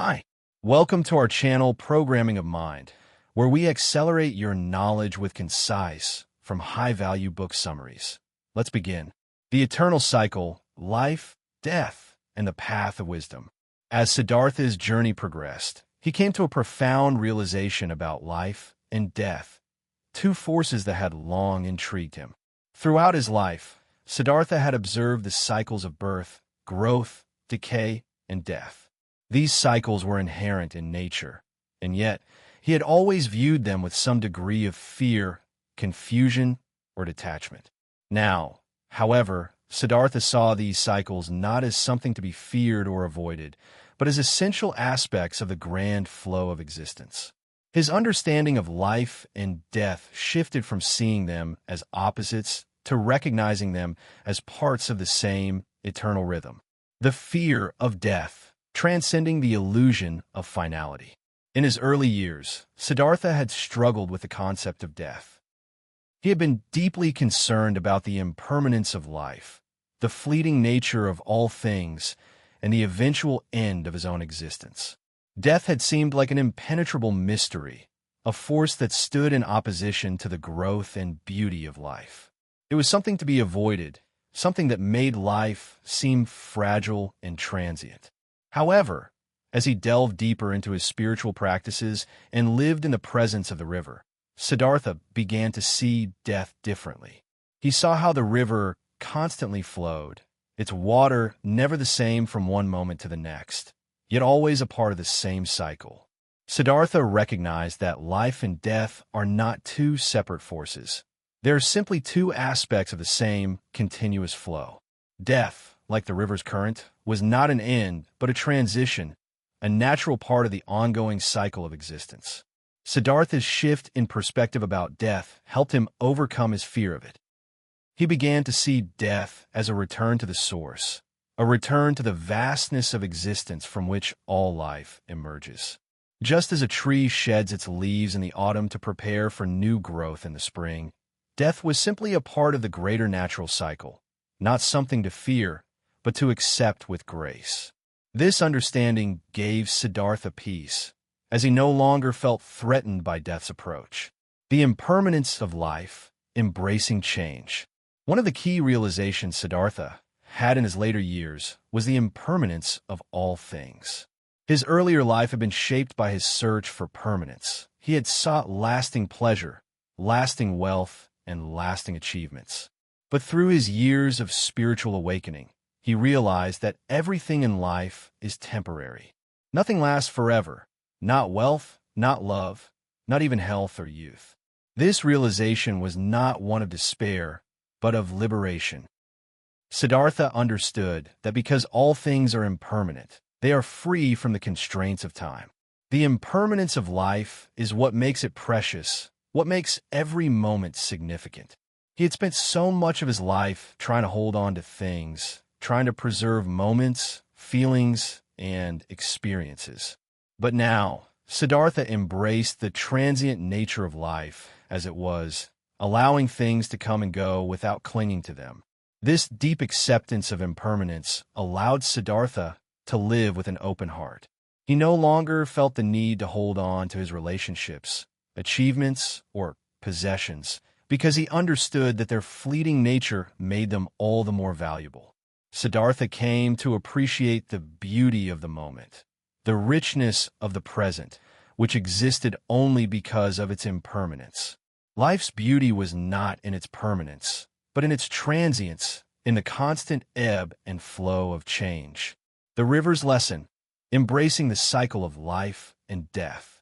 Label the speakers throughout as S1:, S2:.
S1: Hi, welcome to our channel Programming of Mind, where we accelerate your knowledge with concise, from high-value book summaries. Let's begin. The eternal cycle, life, death, and the path of wisdom. As Siddhartha's journey progressed, he came to a profound realization about life and death, two forces that had long intrigued him. Throughout his life, Siddhartha had observed the cycles of birth, growth, decay, and death. These cycles were inherent in nature, and yet he had always viewed them with some degree of fear, confusion, or detachment. Now, however, Siddhartha saw these cycles not as something to be feared or avoided, but as essential aspects of the grand flow of existence. His understanding of life and death shifted from seeing them as opposites to recognizing them as parts of the same eternal rhythm. The fear of death, transcending the illusion of finality. In his early years, Siddhartha had struggled with the concept of death. He had been deeply concerned about the impermanence of life, the fleeting nature of all things, and the eventual end of his own existence. Death had seemed like an impenetrable mystery, a force that stood in opposition to the growth and beauty of life. It was something to be avoided, something that made life seem fragile and transient. However, as he delved deeper into his spiritual practices and lived in the presence of the river, Siddhartha began to see death differently. He saw how the river constantly flowed, its water never the same from one moment to the next, yet always a part of the same cycle. Siddhartha recognized that life and death are not two separate forces. They are simply two aspects of the same continuous flow. Death, like the river's current, was not an end, but a transition, a natural part of the ongoing cycle of existence. Siddhartha's shift in perspective about death helped him overcome his fear of it. He began to see death as a return to the source, a return to the vastness of existence from which all life emerges. Just as a tree sheds its leaves in the autumn to prepare for new growth in the spring, death was simply a part of the greater natural cycle, not something to fear, but to accept with grace. This understanding gave Siddhartha peace, as he no longer felt threatened by death's approach. The impermanence of life, embracing change. One of the key realizations Siddhartha had in his later years was the impermanence of all things. His earlier life had been shaped by his search for permanence. He had sought lasting pleasure, lasting wealth, and lasting achievements. But through his years of spiritual awakening, he realized that everything in life is temporary. Nothing lasts forever, not wealth, not love, not even health or youth. This realization was not one of despair, but of liberation. Siddhartha understood that because all things are impermanent, they are free from the constraints of time. The impermanence of life is what makes it precious, what makes every moment significant. He had spent so much of his life trying to hold on to things, trying to preserve moments, feelings, and experiences. But now, Siddhartha embraced the transient nature of life as it was, allowing things to come and go without clinging to them. This deep acceptance of impermanence allowed Siddhartha to live with an open heart. He no longer felt the need to hold on to his relationships, achievements, or possessions, because he understood that their fleeting nature made them all the more valuable. Siddhartha came to appreciate the beauty of the moment, the richness of the present, which existed only because of its impermanence. Life's beauty was not in its permanence, but in its transience, in the constant ebb and flow of change. The river's lesson, embracing the cycle of life and death.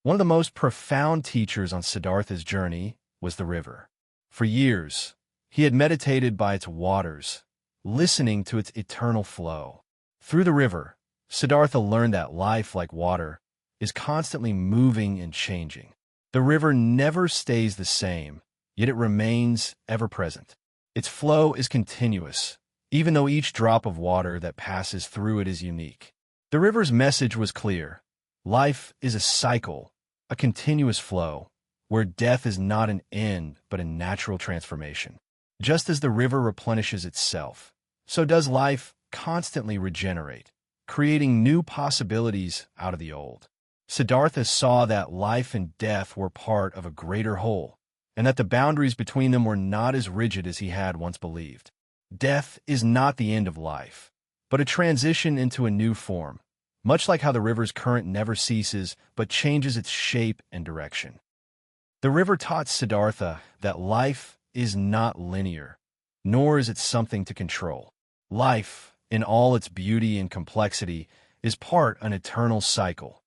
S1: One of the most profound teachers on Siddhartha's journey was the river. For years, he had meditated by its waters, listening to its eternal flow. Through the river, Siddhartha learned that life, like water, is constantly moving and changing. The river never stays the same, yet it remains ever present. Its flow is continuous, even though each drop of water that passes through it is unique. The river's message was clear. Life is a cycle, a continuous flow, where death is not an end but a natural transformation. Just as the river replenishes itself, so does life constantly regenerate, creating new possibilities out of the old. Siddhartha saw that life and death were part of a greater whole, and that the boundaries between them were not as rigid as he had once believed. Death is not the end of life, but a transition into a new form, much like how the river's current never ceases but changes its shape and direction. The river taught Siddhartha that life is not linear, nor is it something to control. Life, in all its beauty and complexity, is part an eternal cycle,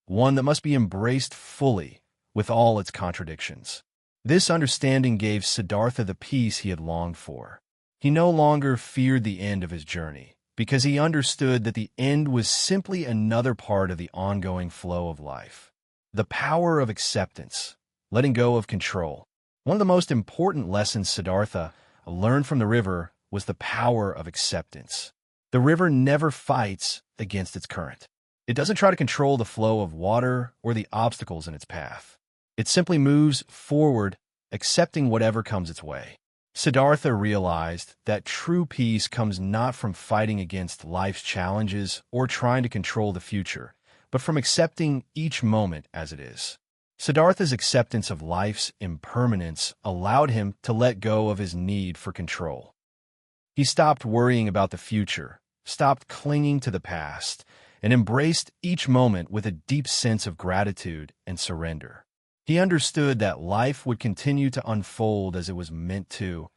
S1: one that must be embraced fully with all its contradictions. This understanding gave Siddhartha the peace he had longed for. He no longer feared the end of his journey, because he understood that the end was simply another part of the ongoing flow of life. The power of acceptance, letting go of control. One of the most important lessons Siddhartha learned from the river was the power of acceptance. The river never fights against its current. It doesn't try to control the flow of water or the obstacles in its path. It simply moves forward, accepting whatever comes its way. Siddhartha realized that true peace comes not from fighting against life's challenges or trying to control the future, but from accepting each moment as it is. Siddhartha's acceptance of life's impermanence allowed him to let go of his need for control. He stopped worrying about the future, stopped clinging to the past, and embraced each moment with a deep sense of gratitude and surrender. He understood that life would continue to unfold as it was meant to,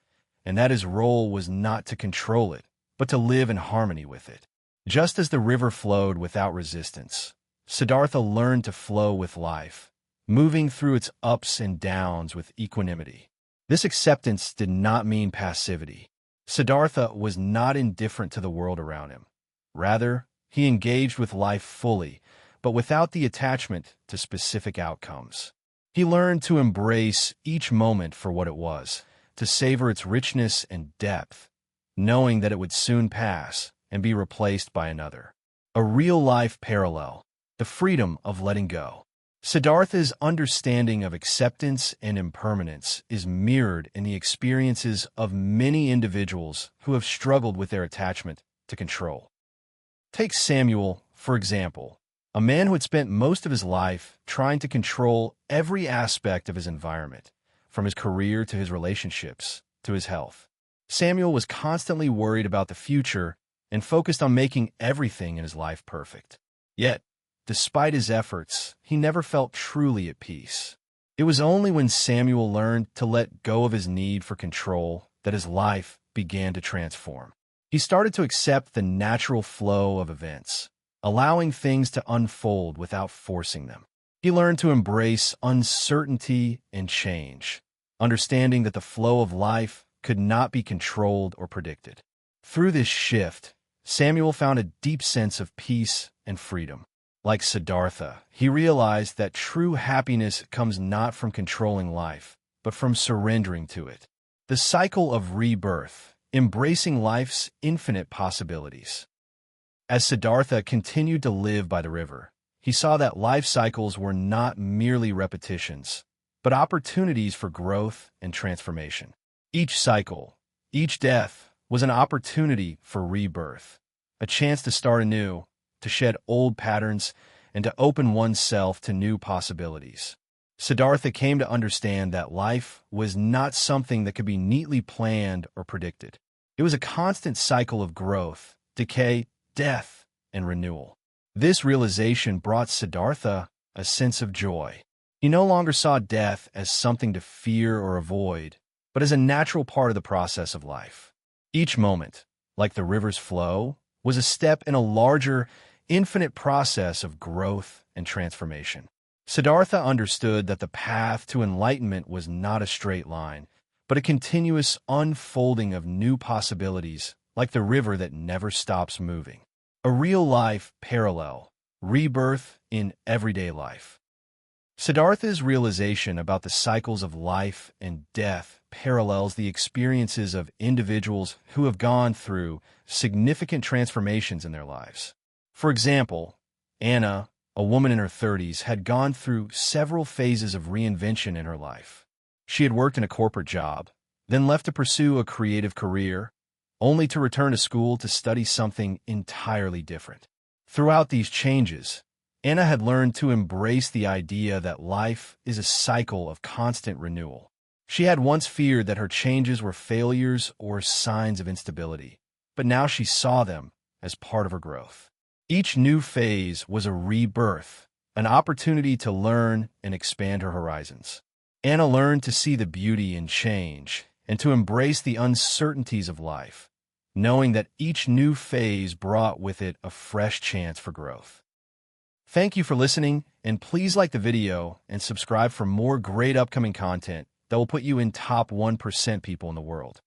S1: and that his role was not to control it, but to live in harmony with it. Just as the river flowed without resistance, Siddhartha learned to flow with life, moving through its ups and downs with equanimity. This acceptance did not mean passivity. Siddhartha was not indifferent to the world around him. Rather, he engaged with life fully, but without the attachment to specific outcomes. He learned to embrace each moment for what it was, to savor its richness and depth, knowing that it would soon pass and be replaced by another. A real-life parallel, the freedom of letting go. Siddhartha's understanding of acceptance and impermanence is mirrored in the experiences of many individuals who have struggled with their attachment to control. Take Samuel, for example, a man who had spent most of his life trying to control every aspect of his environment, from his career to his relationships to his health. Samuel was constantly worried about the future and focused on making everything in his life perfect. Yet, despite his efforts, he never felt truly at peace. It was only when Samuel learned to let go of his need for control that his life began to transform. He started to accept the natural flow of events, allowing things to unfold without forcing them. He learned to embrace uncertainty and change, understanding that the flow of life could not be controlled or predicted. Through this shift, Samuel found a deep sense of peace and freedom. Like Siddhartha, he realized that true happiness comes not from controlling life, but from surrendering to it. The cycle of rebirth, embracing life's infinite possibilities. As Siddhartha continued to live by the river, he saw that life cycles were not merely repetitions, but opportunities for growth and transformation. Each cycle, each death, was an opportunity for rebirth, a chance to start anew, to shed old patterns, and to open oneself to new possibilities. Siddhartha came to understand that life was not something that could be neatly planned or predicted. It was a constant cycle of growth, decay, death, and renewal. This realization brought Siddhartha a sense of joy. He no longer saw death as something to fear or avoid, but as a natural part of the process of life. Each moment, like the river's flow, was a step in a larger, infinite process of growth and transformation. Siddhartha understood that the path to enlightenment was not a straight line, but a continuous unfolding of new possibilities, like the river that never stops moving. A real-life parallel, rebirth in everyday life. Siddhartha's realization about the cycles of life and death parallels the experiences of individuals who have gone through significant transformations in their lives. For example, Anna, a woman in her 30s, had gone through several phases of reinvention in her life. She had worked in a corporate job, then left to pursue a creative career, only to return to school to study something entirely different. Throughout these changes, Anna had learned to embrace the idea that life is a cycle of constant renewal. She had once feared that her changes were failures or signs of instability, but now she saw them as part of her growth. Each new phase was a rebirth, an opportunity to learn and expand her horizons. Anna learned to see the beauty in change and to embrace the uncertainties of life, knowing that each new phase brought with it a fresh chance for growth. Thank you for listening, and please like the video and subscribe for more great upcoming content that will put you in top 1% people in the world.